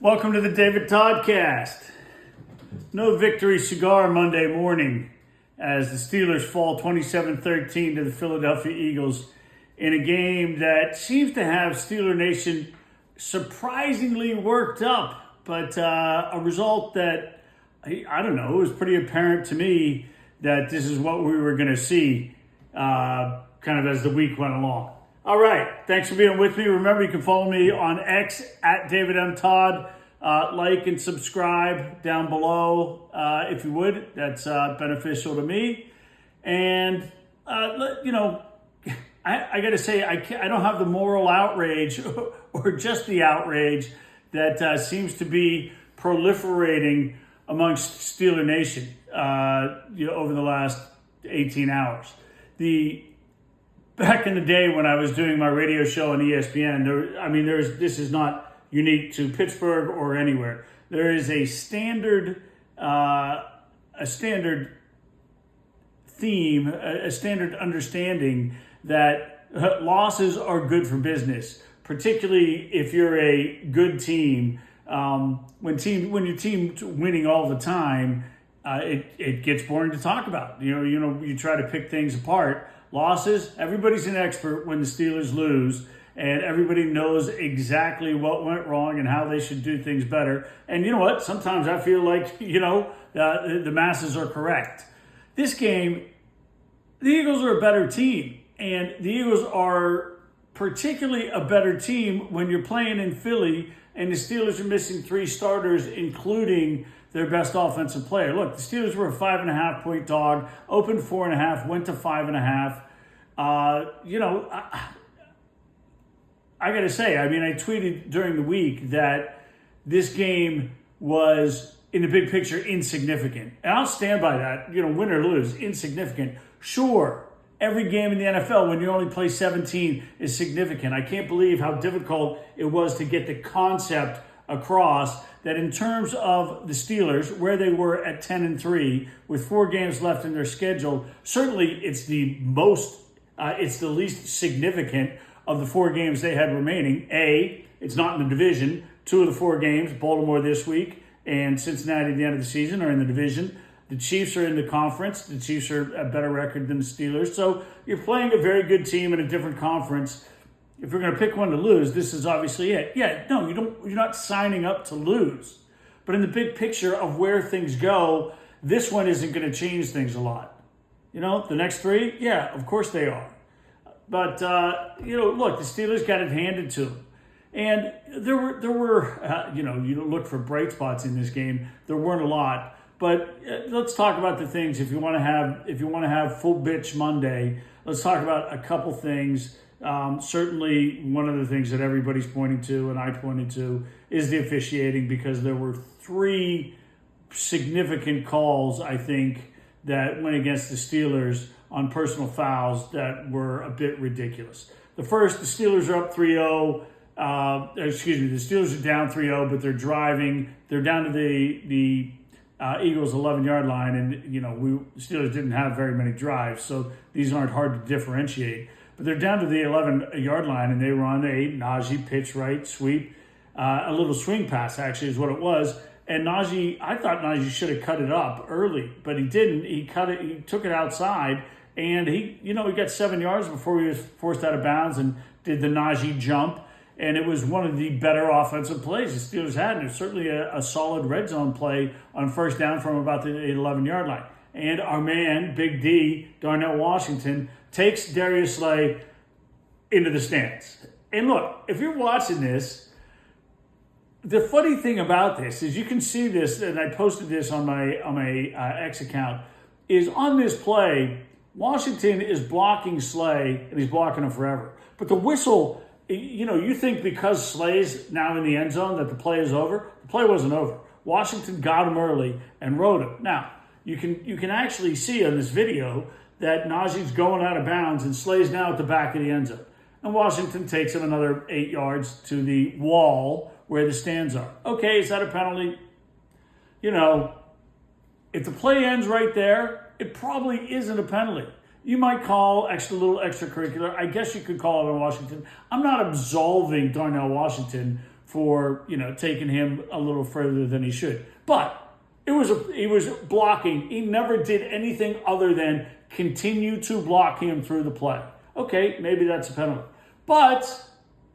Welcome to the David Toddcast. No victory cigar Monday morning as the Steelers fall 27-13 to the Philadelphia Eagles in a game that seems to have Steeler Nation surprisingly worked up, but a result that, I don't know, it was pretty apparent to me that this is what we were going to see kind of as the week went along. All right, thanks for being with me. Remember, you can follow me on X at David M. Todd. Like and subscribe down below if you would. That's beneficial to me. And, I got to say, I don't have the moral outrage or just the outrage that seems to be proliferating amongst Steeler Nation over the last 18 hours. Back in the day when I was doing my radio show on ESPN, this is not unique to Pittsburgh or anywhere. There is a standard theme, a standard understanding that losses are good for business, particularly if you're a good team. When your team's winning all the time, it gets boring to talk about. You try to pick things apart. Losses, everybody's an expert when the Steelers lose, and everybody knows exactly what went wrong and how they should do things better. And you know what? Sometimes I feel like, the masses are correct. This game, the Eagles are a better team, and the Eagles are particularly a better team when you're playing in Philly and the Steelers are missing 3 starters, including their best offensive player. Look, the Steelers were a 5.5-point dog, opened 4.5, went to 5.5. I got to say, I tweeted during the week that this game was, in the big picture, insignificant. And I'll stand by that, win or lose, insignificant. Sure, every game in the NFL, when you only play 17, is significant. I can't believe how difficult it was to get the concept across that in terms of the Steelers, where they were at 10-3, with 4 games left in their schedule, certainly it's the least significant of the 4 games they had remaining. It's not in the division. 2 of the 4 games, Baltimore this week and Cincinnati at the end of the season, are in the division. The Chiefs are in the conference. The Chiefs are a better record than the Steelers. So you're playing a very good team in a different conference. If you're going to pick one to lose, this is obviously it. Yeah, no, you're not signing up to lose. But in the big picture of where things go, this one isn't going to change things a lot. The next 3, yeah, of course they are. But, look, the Steelers got it handed to them. And there were you look for bright spots in this game. There weren't a lot. But let's talk about the things. If you want to have full bitch Monday, let's talk about a couple things. Certainly one of the things that everybody's pointing to and I pointed to is the officiating, because there were 3 significant calls, I think, that went against the Steelers on personal fouls that were a bit ridiculous. The first, the Steelers are up 3-0. The Steelers are down 3-0, but they're driving. They're down to the Eagles' 11-yard line, and the Steelers didn't have very many drives, so these aren't hard to differentiate. But they're down to the 11-yard line, and they run a Najee pitch right sweep, a little swing pass actually is what it was. And I thought Najee should have cut it up early, but he didn't. He took it outside, and he got 7 yards before he was forced out of bounds and did the Najee jump. And it was one of the better offensive plays the Steelers had. And it was certainly a solid red zone play on first down from about the 11-yard line. And our man, Big D, Darnell Washington, takes Darius Slay into the stands. And look, if you're watching this, the funny thing about this is you can see this, and I posted this on my X account, is on this play, Washington is blocking Slay, and he's blocking him forever. But the whistle, you think because Slay's now in the end zone that the play is over. The play wasn't over. Washington got him early and rode him. Now, you can actually see on this video that Najee's going out of bounds and Slay's now at the back of the end zone. And Washington takes him another 8 yards to the wall where the stands are. Okay, is that a penalty? If the play ends right there, it probably isn't a penalty. You might call little extracurricular. I guess you could call it on Washington. I'm not absolving Darnell Washington for, taking him a little further than he should. But he was blocking. He never did anything other than continue to block him through the play. Okay, maybe that's a penalty. But,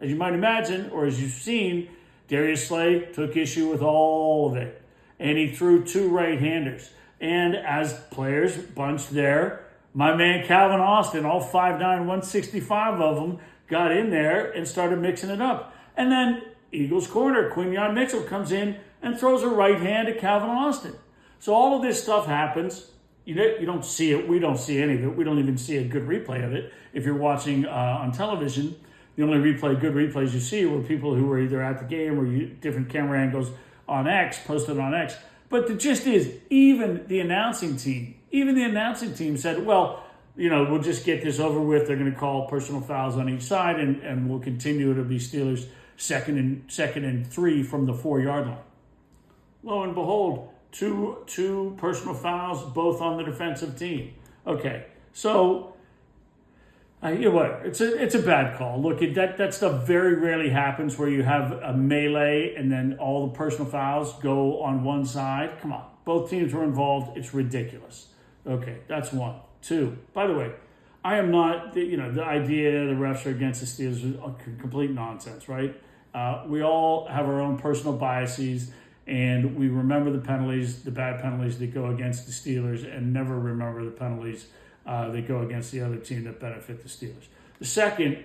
as you might imagine, or as you've seen, Darius Slay took issue with all of it. And he threw 2 right-handers. And as players bunched there, my man Calvin Austin, all 5'9", 165 of them, got in there and started mixing it up. And then Eagles corner, Quinyon Mitchell, comes in and throws a right hand at Calvin Austin. So all of this stuff happens. You don't see it. We don't see any of it. We don't even see a good replay of it. If you're watching on television, the only good replays you see were people who were either at the game or different camera angles on X, posted on X. But the gist is, even the announcing team said, well, we'll just get this over with. They're going to call personal fouls on each side, and we'll continue to be Steelers second and 3 from the 4-yard line. Lo and behold, two personal fouls, both on the defensive team. Okay, so it's a bad call. Look, that stuff very rarely happens where you have a melee and then all the personal fouls go on one side. Come on, both teams were involved. It's ridiculous. Okay, that's one. 2, by the way, I am not, the idea the refs are against the Steelers is complete nonsense, right? We all have our own personal biases, and we remember the penalties, the bad penalties that go against the Steelers, and never remember the penalties that go against the other team that benefit the Steelers. The second,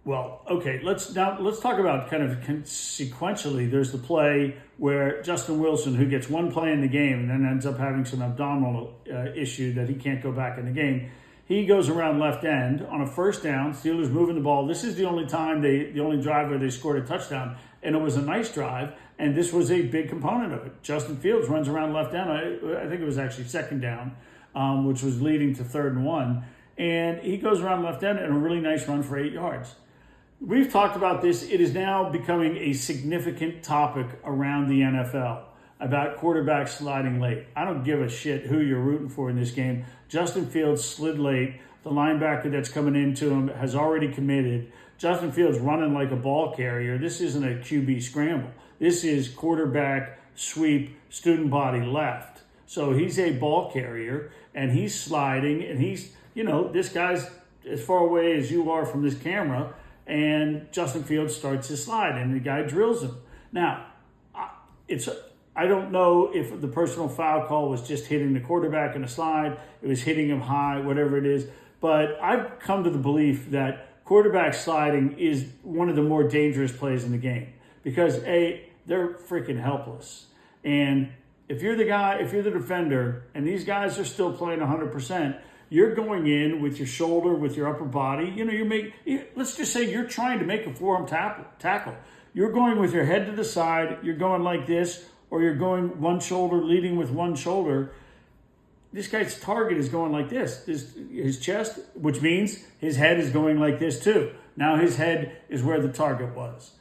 let's talk about kind of sequentially. There's the play where Justin Wilson, who gets one play in the game and then ends up having some abdominal issue that he can't go back in the game. He goes around left end on a first down. Steelers moving the ball. This is the only drive where they scored a touchdown, and it was a nice drive. And this was a big component of it. Justin Fields runs around left end. I think it was actually second down, which was leading to 3rd and 1. And he goes around left end and a really nice run for 8 yards. We've talked about this. It is now becoming a significant topic around the NFL about quarterbacks sliding late. I don't give a shit who you're rooting for in this game. Justin Fields slid late. The linebacker that's coming into him has already committed. Justin Fields running like a ball carrier. This isn't a QB scramble. This is quarterback sweep, student body left. So he's a ball carrier, and he's sliding, and he's, this guy's as far away as you are from this camera, and Justin Fields starts to slide, and the guy drills him. Now, I don't know if the personal foul call was just hitting the quarterback in a slide, it was hitting him high, whatever it is. But I've come to the belief that quarterback sliding is one of the more dangerous plays in the game because, A, they're freaking helpless. And if you're the defender, and these guys are still playing 100%, you're going in with your shoulder, with your upper body. Let's just say you're trying to make a forearm tackle. You're going with your head to the side, you're going like this, or you're going one shoulder, leading with one shoulder. This guy's target is going like this. His chest, which means his head is going like this too. Now his head is where the target was.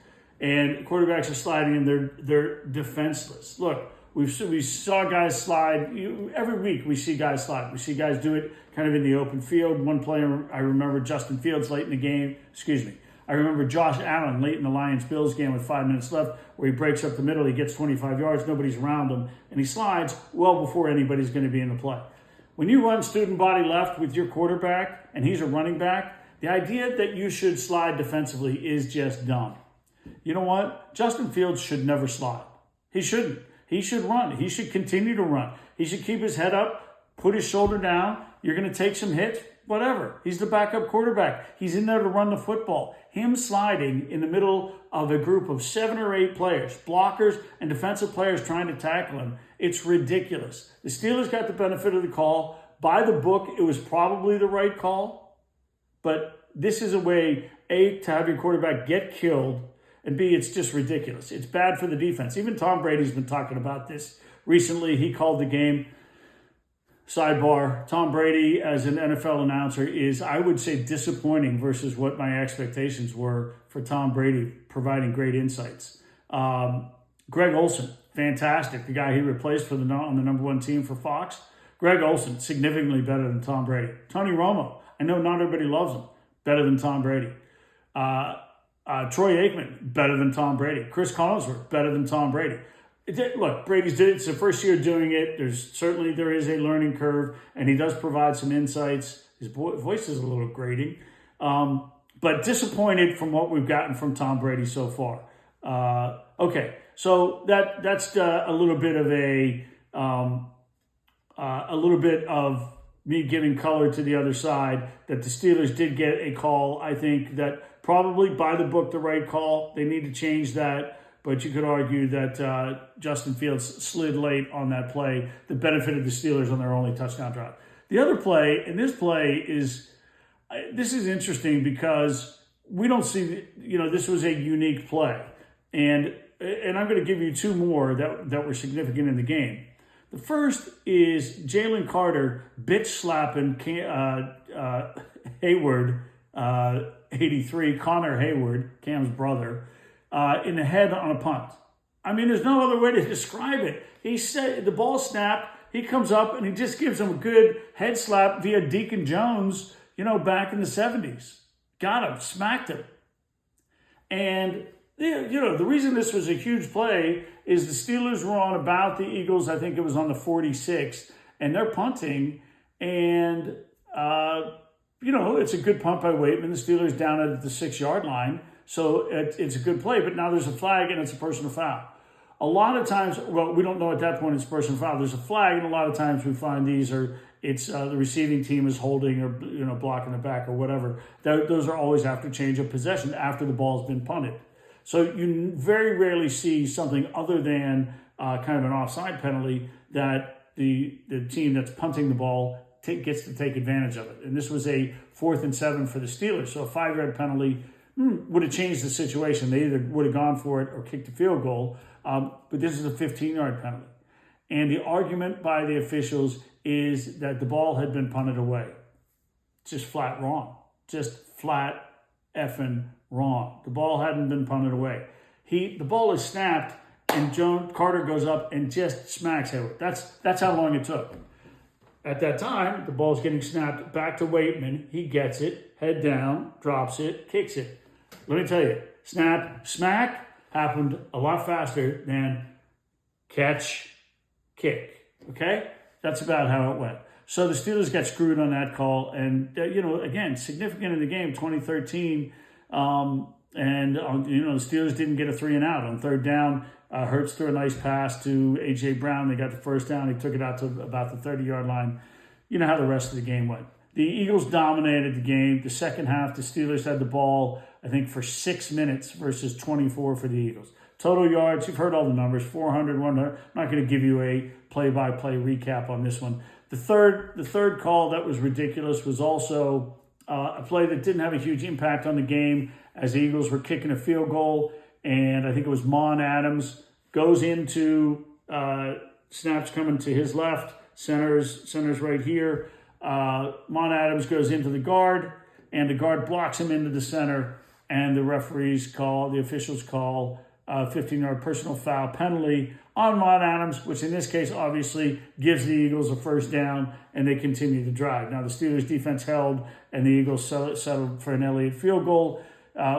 And quarterbacks are sliding and they're defenseless. Look, we saw guys slide. Every week we see guys slide. We see guys do it kind of in the open field. One player, I remember Justin Fields late in the game. I remember Josh Allen late in the Lions-Bills game with 5 minutes left where he breaks up the middle. He gets 25 yards. Nobody's around him. And he slides well before anybody's going to be in the play. When you run student body left with your quarterback and he's a running back, the idea that you should slide defensively is just dumb. You know what? Justin Fields should never slide. He shouldn't. He should run. He should continue to run. He should keep his head up, put his shoulder down. You're going to take some hits, whatever. He's the backup quarterback. He's in there to run the football. Him sliding in the middle of a group of 7 or 8 players, blockers and defensive players trying to tackle him, it's ridiculous. The Steelers got the benefit of the call. By the book, it was probably the right call. But this is a way, A, to have your quarterback get killed, and B, it's just ridiculous. It's bad for the defense. Even Tom Brady's been talking about this recently. He called the game. Sidebar, Tom Brady as an NFL announcer is, I would say, disappointing versus what my expectations were for Tom Brady providing great insights. Greg Olsen, fantastic. The guy he replaced on the number 1 team for Fox. Greg Olsen, significantly better than Tom Brady. Tony Romo, I know not everybody loves him, better than Tom Brady. Troy Aikman, better than Tom Brady. Chris Collinsworth, better than Tom Brady. Look, Brady's did it. It's the first year doing it. There is a learning curve, and he does provide some insights. His voice is a little grating, but disappointed from what we've gotten from Tom Brady so far. Okay, so that's a little bit of me giving color to the other side, that the Steelers did get a call. I think that probably by the book, the right call. They need to change that. But you could argue that Justin Fields slid late on that play that benefited the Steelers on their only touchdown drive. The other play, and this play is interesting because we don't see, this was a unique play. And I'm going to give you two more that were significant in the game. The first is Jalen Carter bitch slapping Hayward, 83, Connor Hayward, Cam's brother, in the head on a punt. I mean, there's no other way to describe it. He said the ball snapped. He comes up and he just gives him a good head slap via Deacon Jones, back in the 70s. Got him, smacked him. And, the reason this was a huge play is the Steelers were on about the Eagles. I think it was on the 46, and they're punting. And, it's a good punt by Waitman. The Steelers down at the 6-yard line. So it's a good play, but now there's a flag and it's a personal foul. A lot of times, we don't know at that point it's a personal foul. There's a flag, and a lot of times we find it's the receiving team is holding or blocking the back or whatever. Those are always after change of possession, after the ball's been punted. So you very rarely see something other than kind of an offside penalty that the team that's punting the ball gets to take advantage of it. And this was a 4th and 7 for the Steelers, so a 5-yard penalty would have changed the situation. They either would have gone for it or kicked a field goal. But this is a 15-yard penalty. And the argument by the officials is that the ball had been punted away. Just flat wrong. Just flat effing wrong. The ball hadn't been punted away. The ball is snapped, and Carter goes up and just smacks Hayward. That's how long it took. At that time, the ball's getting snapped back to Waitman. He gets it, head down, drops it, kicks it. Let me tell you, snap, smack happened a lot faster than catch, kick. Okay? That's about how it went. So the Steelers got screwed on that call. And, again, significant in the game, 2013. The Steelers didn't get a 3-and-out. On third down, Hurts threw a nice pass to A.J. Brown. They got the first down. He took it out to about the 30-yard line. You know how the rest of the game went. The Eagles dominated the game. The second half, the Steelers had the ball, I think, for 6 minutes versus 24 for the Eagles. Total yards, you've heard all the numbers, 400, 100. I'm not going to give you a play-by-play recap on this one. The third call that was ridiculous was also a play that didn't have a huge impact on the game as the Eagles were kicking a field goal, and I think it was Mon Adams goes into, snaps coming to his left, center's right here. Mon Adams goes into the guard, and the guard blocks him into the center, and the officials call a 15-yard personal foul penalty on Mon Adams, which in this case obviously gives the Eagles a first down, and they continue to drive. Now the Steelers defense held, and the Eagles settled for an Elliott field goal,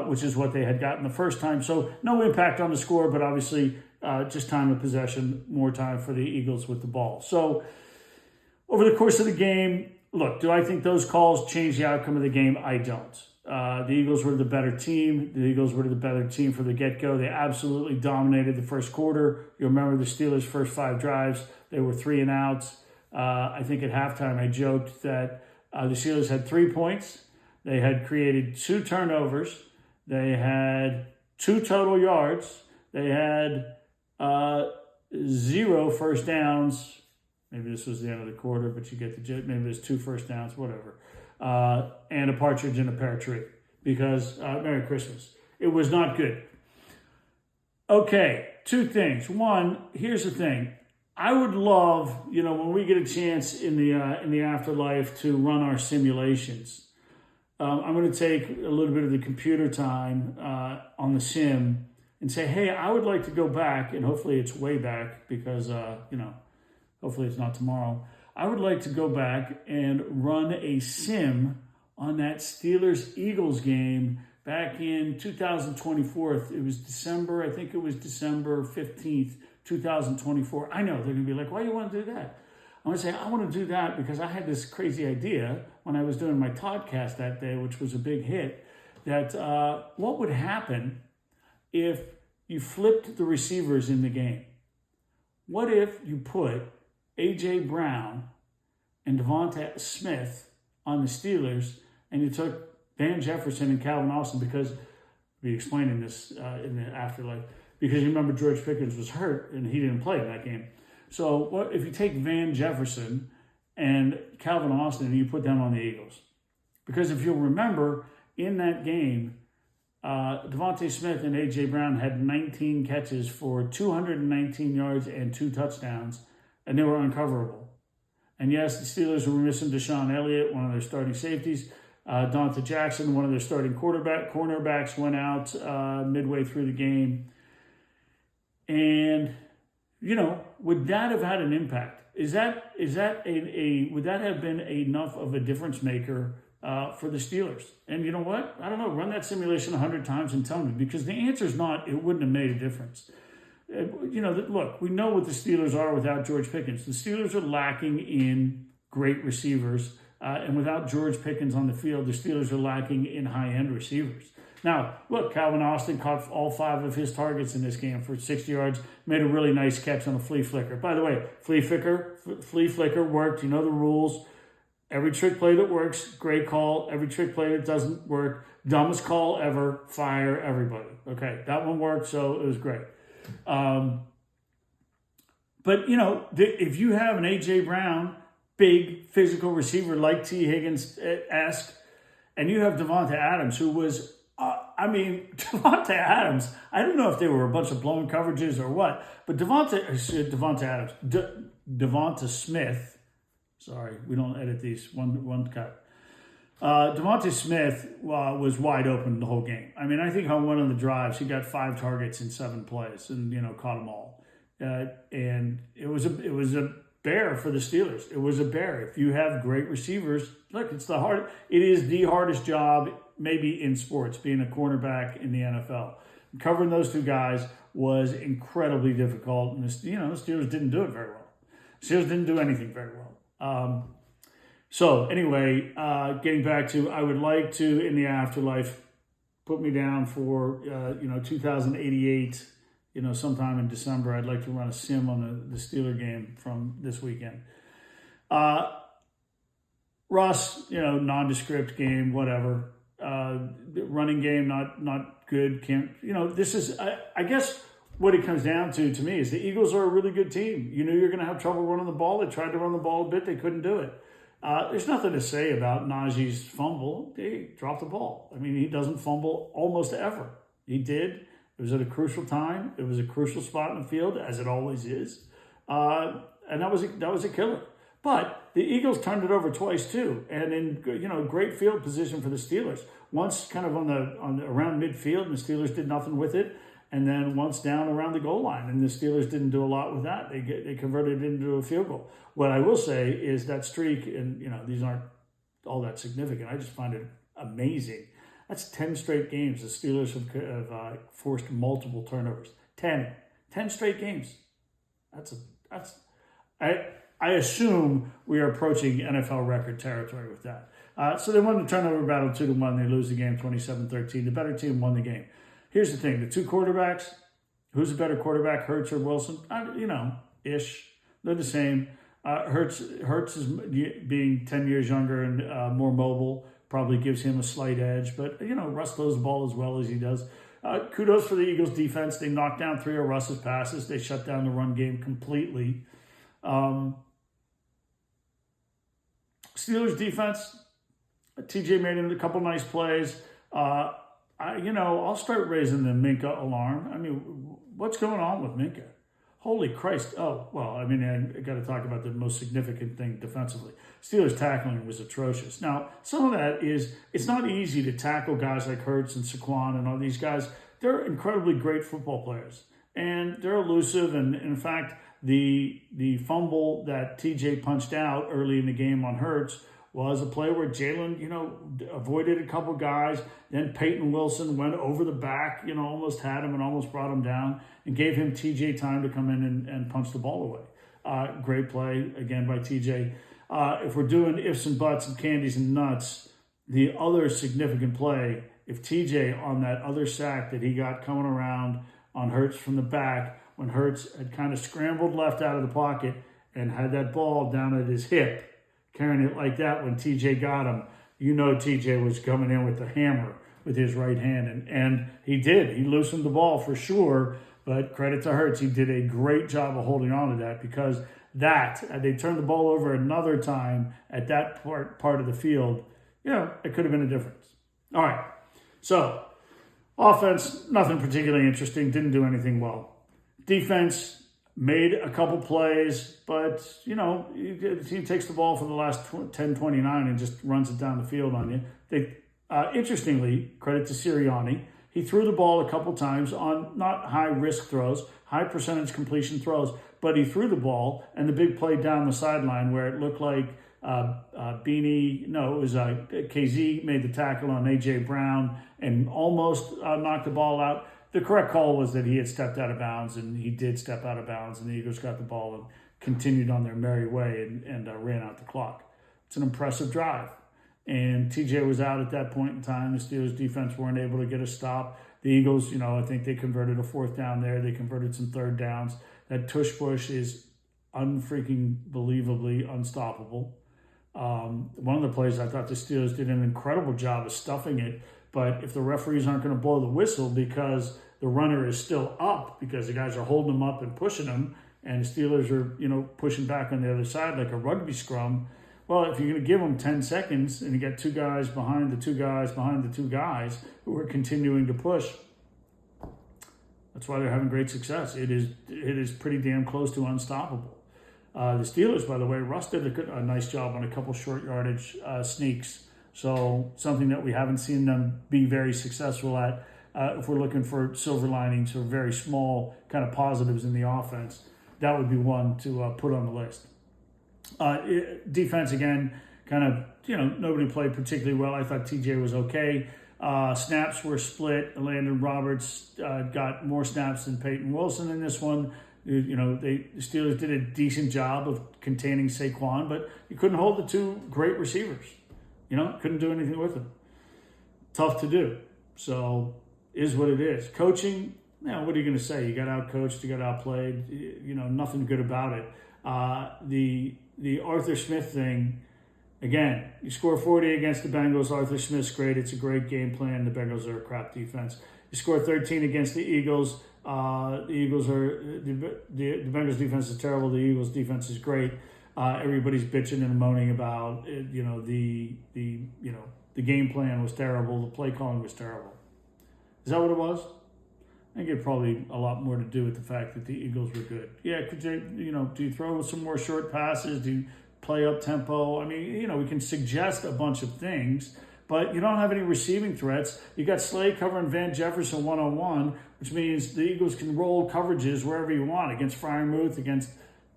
which is what they had gotten the first time. So no impact on the score, but obviously just time of possession, more time for the Eagles with the ball. So over the course of the game, look, do I think those calls change the outcome of the game? I don't. The Eagles were the better team. The Eagles were the better team for the get-go. They absolutely dominated the first quarter. You remember the Steelers' first 5 drives. They were 3-and-outs. I think at halftime I joked that the Steelers had 3 points. They had created 2 turnovers. They had 2 total yards. They had 0 first downs. Maybe this was the end of the quarter, but you get the gist. Maybe there's 2 first downs, whatever. And a partridge in a pear tree because Merry Christmas. It was not good. Okay, 2 things. One, here's the thing. I would love, when we get a chance in the afterlife to run our simulations. I'm going to take a little bit of the computer time on the sim and say, hey, I would like to go back, and hopefully it's way back because, hopefully it's not tomorrow. I would like to go back and run a sim on that Steelers-Eagles game back in 2024. It was December, I think it was December 15th, 2024. I know they're going to be like, why do you want to do that? I'm going to say, I want to do that because I had this crazy idea when I was doing my Toddcast that day, which was a big hit, that what would happen if you flipped the receivers in the game? What if you put A.J. Brown and Devonta Smith on the Steelers, and you took Van Jefferson and Calvin Austin, because we'll be explaining this in the afterlife, because you remember George Pickens was hurt and he didn't play in that game. So what if you take Van Jefferson and Calvin Austin and you put them on the Eagles? Because if you'll remember, in that game, Devontae Smith and A.J. Brown had 19 catches for 219 yards and 2 touchdowns, and they were uncoverable. And yes, the Steelers were missing Deshaun Elliott, one of their starting safeties. Donta Jackson, one of their starting cornerbacks, went out midway through the game. And, would that have had an impact? Would that have been enough of a difference maker for the Steelers? And you know what? I don't know. Run that simulation 100 times and tell me, because the answer is not, it wouldn't have made a difference. Look, we know what the Steelers are without George Pickens. The Steelers are lacking in great receivers. And without George Pickens on the field, the Steelers are lacking in high-end receivers. Now, look, Calvin Austin caught all 5 of his targets in this game for 60 yards, made a really nice catch on a flea flicker. By the way, flea flicker worked. You know the rules. Every trick play that works, great call. Every trick play that doesn't work, dumbest call ever, fire everybody. Okay, that one worked, so it was great. But, if you have an A.J. Brown, big physical receiver like T. Higgins-esque, and you have Devonta Adams, who was, Devonta Adams, I don't know if they were a bunch of blown coverages or what, but Devonta Smith, sorry, we don't edit these, one cut. Devonta Smith was wide open the whole game. I think on one of the drives, he got 5 targets in 7 plays and, caught them all. And it was a bear for the Steelers. It was a bear. If you have great receivers, look, it is the hardest job maybe in sports, being a cornerback in the NFL. Covering those 2 guys was incredibly difficult, and the Steelers didn't do it very well. The Steelers didn't do anything very well. So anyway, getting back to, I would like to, in the afterlife, put me down for 2088. Sometime in December, I'd like to run a sim on the Steeler game from this weekend. Russ, nondescript game, whatever. Running game, not good. This is, I guess what it comes down to me is the Eagles are a really good team. You knew you're going to have trouble running the ball. They tried to run the ball a bit. They couldn't do it. There's nothing to say about Najee's fumble. They dropped the ball. He doesn't fumble almost ever. He did. It was at a crucial time. It was a crucial spot in the field, as it always is. And that was a killer. But the Eagles turned it over twice too, and in great field position for the Steelers. Once kind of on the around midfield, and the Steelers did nothing with it, and then once down around the goal line, and the Steelers didn't do a lot with that. They converted it into a field goal. What I will say is that streak, and these aren't all that significant. I just find it amazing. That's 10 straight games the Steelers have forced multiple turnovers. 10 straight games. I assume we are approaching NFL record territory with that. So they won the turnover battle 2-1. They lose the game 27-13. The better team won the game. Here's the thing: the 2 quarterbacks. Who's a better quarterback, Hurts or Wilson? Ish. They're the same. Hurts is being 10 years younger and more mobile. Probably gives him a slight edge, but Russ throws the ball as well as he does. Kudos for the Eagles defense. They knocked down 3 of Russ's passes. They shut down the run game completely. Steelers defense, TJ made a couple nice plays. I'll start raising the Minka alarm. What's going on with Minka? Holy Christ. Oh, well, I got to talk about the most significant thing defensively. Steelers tackling was atrocious. Now, some of that is, it's not easy to tackle guys like Hurts and Saquon and all these guys. They're incredibly great football players, and they're elusive. And in fact, the fumble that TJ punched out early in the game on Hurts was a play where Jalen, avoided a couple guys. Then Peyton Wilson went over the back, almost had him and almost brought him down and gave him TJ time to come in and punch the ball away. Great play, again, by TJ. If we're doing ifs and buts and candies and nuts, the other significant play, if TJ on that other sack that he got coming around on Hurts from the back, when Hurts had kind of scrambled left out of the pocket and had that ball down at his hip, carrying it like that when TJ got him, TJ was coming in with the hammer with his right hand. And he did. He loosened the ball for sure, but credit to Hurts. He did a great job of holding on to that because they turned the ball over another time at that part of the field, it could have been a difference. All right. So offense, nothing particularly interesting. Didn't do anything well. Defense, made a couple plays, but, the team takes the ball for the last 10-29 and just runs it down the field on you. Interestingly, credit to Sirianni, he threw the ball a couple times on not high-risk throws, high-percentage completion throws, but he threw the ball, and the big play down the sideline where it looked like KZ made the tackle on A.J. Brown and almost knocked the ball out. The correct call was that he had stepped out of bounds, and he did step out of bounds, and the Eagles got the ball and continued on their merry way and ran out the clock. It's an impressive drive. And TJ was out at that point in time. The Steelers defense weren't able to get a stop. The Eagles, I think they converted a fourth down there. They converted some third downs. That tush push is unfreaking believably unstoppable. One of the plays I thought the Steelers did an incredible job of stuffing it, but if the referees aren't going to blow the whistle because the runner is still up because the guys are holding him up and pushing him, and the Steelers are, pushing back on the other side like a rugby scrum, well, if you're going to give them 10 seconds and you get two guys behind the two guys behind the two guys who are continuing to push, that's why they're having great success. It is pretty damn close to unstoppable. The Steelers, by the way, Russ did a nice job on a couple short yardage sneaks. So something that we haven't seen them be very successful at. If we're looking for silver linings or very small kind of positives in the offense, that would be one to put on the list. Defense, again, kind of, nobody played particularly well. I thought TJ was okay. Snaps were split. Landon Roberts got more snaps than Peyton Wilson in this one. The Steelers did a decent job of containing Saquon, but you couldn't hold the two great receivers. Couldn't do anything with them. Tough to do. So, is what it is. Coaching, what are you going to say? You got outcoached, you got outplayed, nothing good about it. The Arthur Smith thing, again, you score 40 against the Bengals. Arthur Smith's great. It's a great game plan. The Bengals are a crap defense. You score 13 against the Eagles. The Bengals defense is terrible. The Eagles defense is great. Everybody's bitching and moaning about the game plan was terrible. The play calling was terrible. Is that what it was? I think it had probably a lot more to do with the fact that the Eagles were good. Yeah, could you, do you throw some more short passes? Do you play up tempo? I mean, we can suggest a bunch of things, but you don't have any receiving threats. You got Slade covering Van Jefferson one-on-one, which means the Eagles can roll coverages wherever you want against Freiermuth, against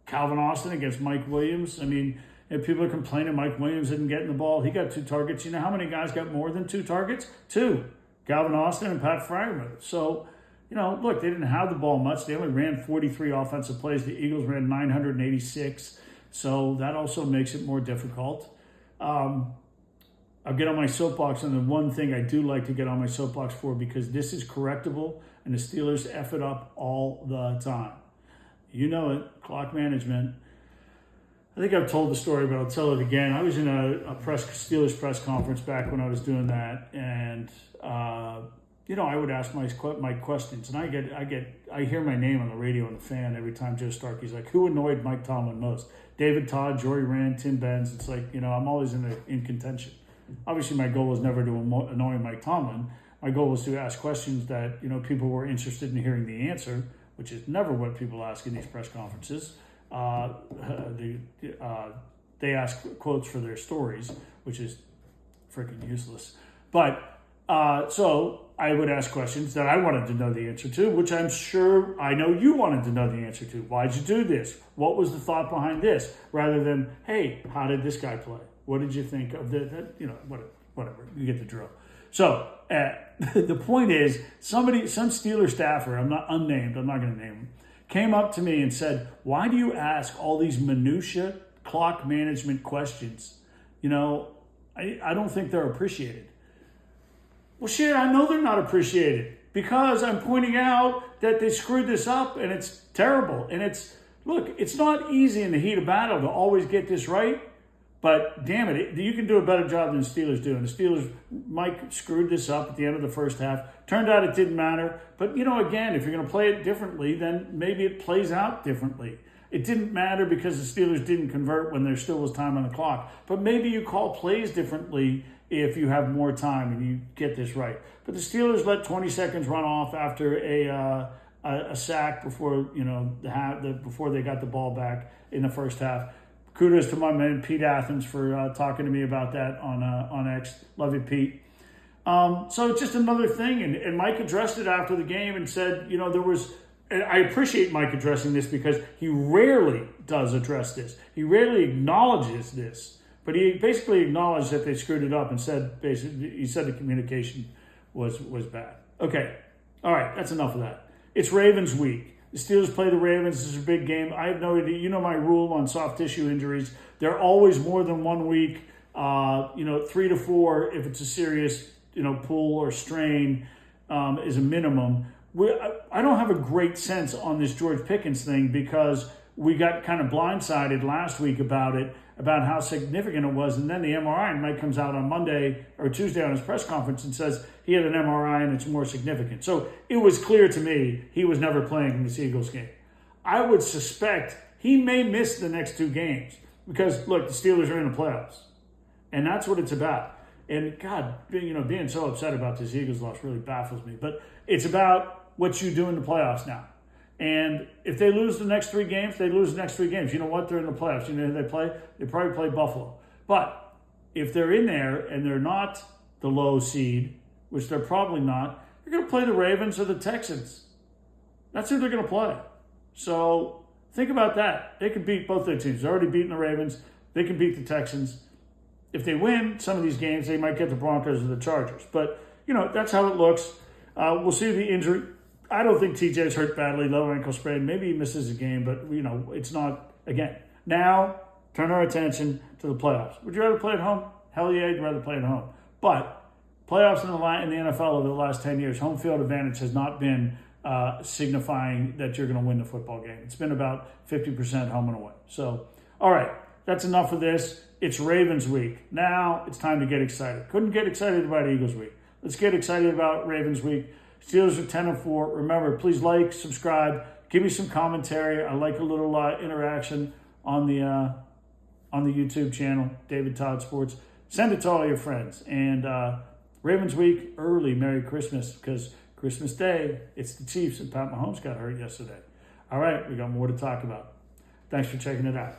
Calvin Austin, against Mike Williams. I mean, if people are complaining Mike Williams isn't getting the ball, he got 2 targets. You know how many guys got more than 2 targets? 2. Calvin Austin and Pat Freiermuth. So, look, they didn't have the ball much. They only ran 43 offensive plays. The Eagles ran 986. So that also makes it more difficult. I'll get on my soapbox on the one thing I do like to get on my soapbox for, because this is correctable and the Steelers F it up all the time. You know it, clock management. I think I've told the story, but I'll tell it again. I was in a Steelers press conference back when I was doing that, and I would ask my questions, and I hear my name on the radio on the fan every time Joe Starkey's like, who annoyed Mike Tomlin most? David Todd, Jory Rand, Tim Benz. It's like, I'm always in contention. Obviously, my goal was never to annoy Mike Tomlin. My goal was to ask questions that people were interested in hearing the answer, which is never what people ask in these press conferences. They ask quotes for their stories, which is freaking useless. But so I would ask questions that I wanted to know the answer to, which I'm sure I know you wanted to know the answer to. Why'd you do this? What was the thought behind this? Rather than, hey, how did this guy play? What did you think of whatever, you get the drill. So the point is, some Steelers staffer, I'm not unnamed, I'm not going to name him, came up to me and said, why do you ask all these minutia clock management questions? I don't think they're appreciated. Well, shit, I know they're not appreciated because I'm pointing out that they screwed this up and it's terrible. And it's not easy in the heat of battle to always get this right, but damn it, you can do a better job than the Steelers do. And the Steelers, Mike screwed this up at the end of the first half. Turned out it didn't matter. But, again, if you're going to play it differently, then maybe it plays out differently. It didn't matter because the Steelers didn't convert when there still was time on the clock. But maybe you call plays differently if you have more time and you get this right. But the Steelers let 20 seconds run off after a sack before before they got the ball back in the first half. Kudos to my man Pete Athens for talking to me about that on X. Love you, Pete. So it's just another thing, and Mike addressed it after the game and said, there was. And I appreciate Mike addressing this because he rarely does address this. He rarely acknowledges this. But he basically acknowledged that they screwed it up and said the communication was bad. Okay. All right. That's enough of that. It's Ravens week. The Steelers play the Ravens. This is a big game. I have no idea. My rule on soft tissue injuries. They're always more than 1 week. 3 to 4 if it's a serious, pull or strain is a minimum. I don't have a great sense on this George Pickens thing because we got kind of blindsided last week about how significant it was. And then the MRI, and Mike comes out on Monday or Tuesday on his press conference and says he had an MRI and it's more significant. So it was clear to me he was never playing in this Eagles game. I would suspect he may miss the next 2 games because, look, the Steelers are in the playoffs. And that's what it's about. And God, being so upset about this Eagles loss really baffles me. But it's about what you do in the playoffs now. And if they lose the next 3 games, they lose the next 3 games. You know what? They're in the playoffs. You know who they play? They probably play Buffalo. But if they're in there and they're not the low seed, which they're probably not, they're going to play the Ravens or the Texans. That's who they're going to play. So think about that. They can beat both their teams. They're already beaten the Ravens. They can beat the Texans. If they win some of these games, they might get the Broncos or the Chargers. But, that's how it looks. We'll see the injury. I don't think TJ's hurt badly, lower ankle sprain. Maybe he misses a game, but, it's not, again. Now, turn our attention to the playoffs. Would you rather play at home? Hell yeah, I'd rather play at home. But playoffs in the NFL over the last 10 years, home field advantage has not been signifying that you're going to win the football game. It's been about 50% home and away. So, all right, that's enough of this. It's Ravens week. Now it's time to get excited. Couldn't get excited about Eagles week. Let's get excited about Ravens week. Steelers are 10-4. Remember, please like, subscribe, give me some commentary. I like a little interaction on the YouTube channel, David Todd Sports. Send it to all your friends. And Ravens week early, Merry Christmas, because Christmas Day, it's the Chiefs, and Pat Mahomes got hurt yesterday. All right, we got more to talk about. Thanks for checking it out.